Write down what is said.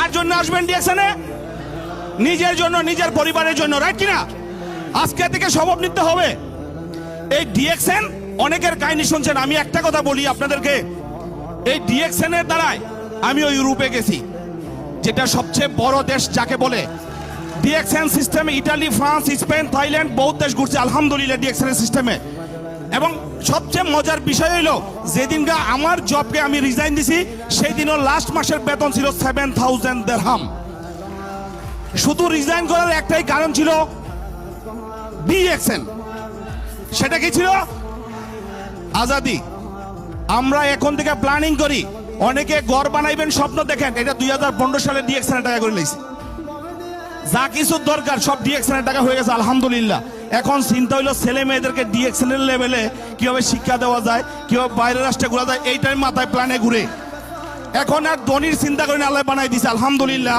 কার জন্য আসবেন ডিএক্সএনে? নিজের জন্য, নিজের পরিবারের জন্য, রাইট কিনা? আজকে থেকে শপথ নিতে হবে। এই ডিএক্সএন অনেকের কাহিনী শুনছেন, আমি একটা কথা বলি আপনাদেরকে, এই ডিএক্সএন এর দ্বারাই আমিও ইউরোপে গেছি, যেটা সবচেয়ে বড় দেশ যাকে বলে। ডিএক্সএন সিস্টেমে ইটালি, ফ্রান্স, স্পেন, থাইল্যান্ড বহুত দেশ ঘুরছে আলহামদুলিল্লাহ ডিএক্সএন সিস্টেমে। এবং সবচেয়ে মজার বিষয় হইল, যেদিনকে আমার জবকে আমি রিজাইন দিছি সেই দিনও লাস্ট মাসের বেতন ছিল 7,000 দিরহাম। শুধু রিজাইন করার একটাই কারণ ছিল ডিএক্সএন। সেটা কি ছিল? আজাদি। আমরা এখন থেকে প্ল্যানিং করি, অনেকে ঘর বানাইবেন স্বপ্ন দেখেন, এটা 2015 সালে ডিএক্সএন টাকা করে নিয়েছি। যা কিছু দরকার সব ডিএক্সএন টাকা হয়ে গেছে আলহামদুলিল্লাহ। এখন চিন্তা হইলো ছেলে মেয়েদেরকে ডিএক্সএন এর লেভেলে কিভাবে শিক্ষা দেওয়া যায়, কিভাবে বাইরের রাষ্ট্রে ঘোরা যায়, এইটাই মাথায় প্ল্যানে ঘুরে। এখন আর ধনির চিন্তা করে আল্লাহ বানাই দিছে আলহামদুলিল্লাহ।